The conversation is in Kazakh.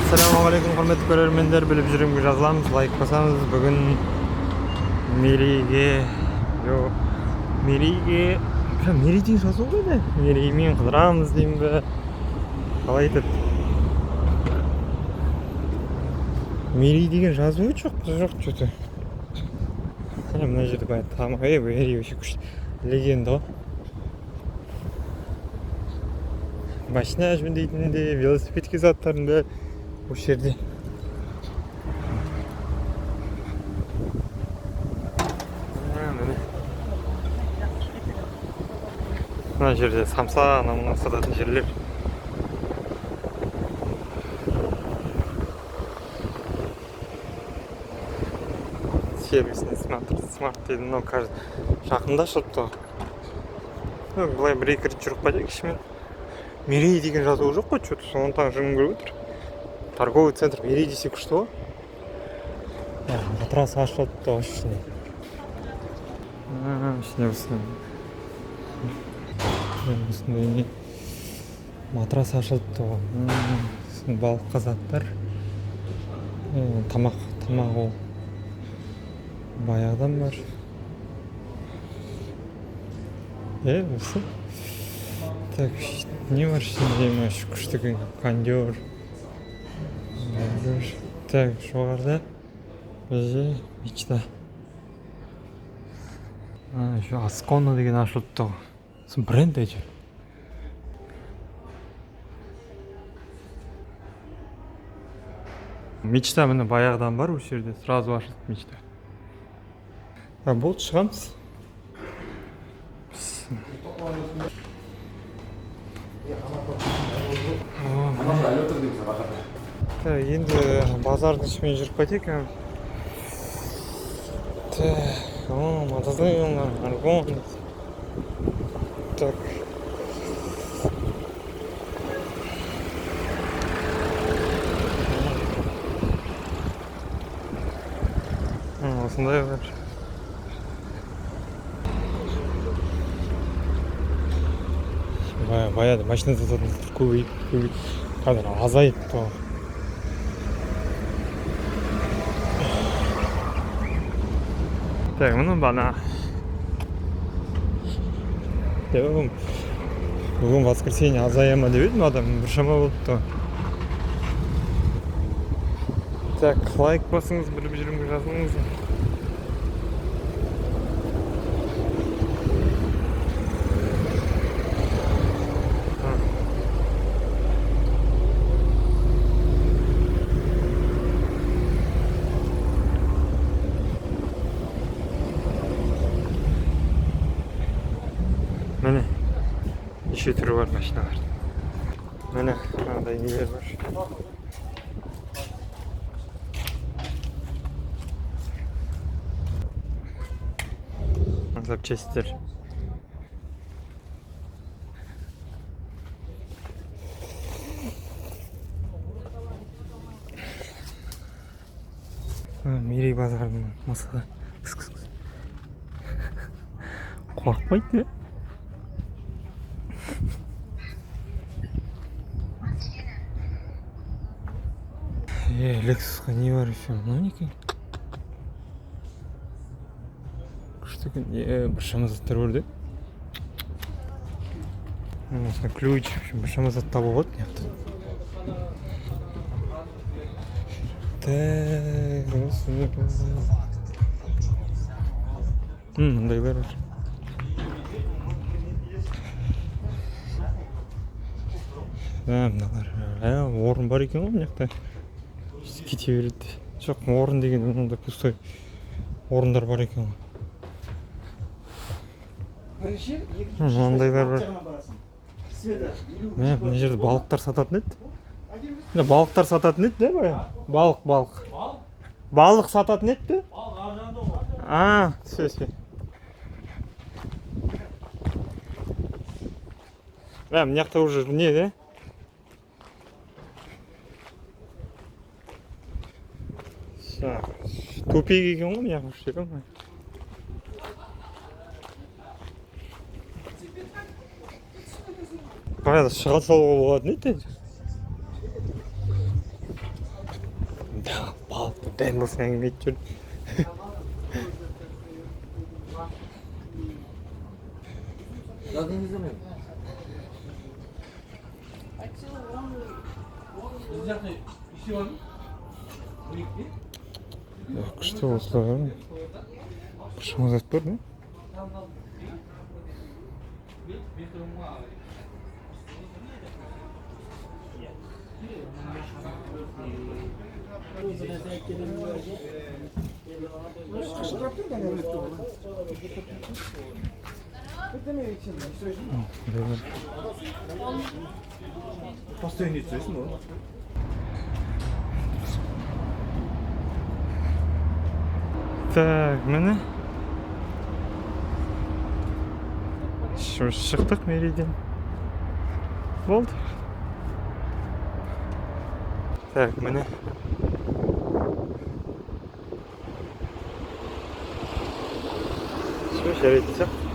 Ассалаумағалейкум құрметті көрермендер, біліп жүрмін жазыламыз, лайк басамыз. Бүгін Мерейге Мерей деген жазу қойды. Мереймен қыдырамыз деймін бе, қалай айтады? Мерей деген жазуы жоқ что-то. Мына жерде баян тамақ, Мерей вообще күшті легенда ғой. Машина жөндейтін де, велосипедке заттарын да осы жерде. Мына жерде самса, мына сататын жерлер. Сервисный смарт дейді, но кажется жақында ашылыпты. Былай бір-екі рет жүріп қайтайық ішімен. Мерей деген жазуы жоқ қой, что-то соны тағы жүргім келіп отыр. Торговый центр Мерей десе күшті ғой. Матрас ашылыпты ішіне. Ішіне осындай матрас ашылыпты ғой. Балыққа заттар. Тамақ ол баяғыдан бар. Осы. Так, не бар ішінде күшті кондер. Так, жоғарыда бізде мечта. Аскона деген ашылыпты ғой. Сын бренд әже. Мечта міне баяғыдан бар осы жерде. Сразу ашылып мечта. Болды, шығамыз. Енді базардың ішімен жүріп қайтайық. Мотоциклмен, аргон. Так. Осындай бар. Баяғыда машина сататын көбейіп, қазір азайыпты. Так, мұны бана. Бүгін воскресенье азая ма деп едім, адам біршама болыпты. Так, лайк басыңыз, біліп жүрмін жазылыңыз. Міне, неше түрі бар машиналар. Міне, мынандай нелер бар. Запчастьтер. Мерей базарының мысалы. Қорқпайды. Лексусқа не бар еще? Мынау не екен? Күшті екен. Біршама заттар бар да. Осында ключ, біршама зат табу ғой неқті. Мұндайлар бар. Мыналар. Орын бар екен ғой неқті. Кете береді. Жоқ, орын деген мұнда пустой орындар бар екен. Мынандайлар бар. Мына жерде балықтар сататын еді. Балықтар сататын еді, бая? Балық. Балық сататын еді? Все. Мына жақта уже не, да? Тупик екен ғой, мына жақта. Баяғыда шыға салуға болатын еді. дәл болсын әңгіме айтып жүр. Yadınızda mı? Sıcakta işi var mı? Күшті осылар. Қышымыз өтіп тұр, не? Pastayı istiyorsun mu? Так, міне. Шықтық Мериден. Болды. Так, міне. Все, жарайды.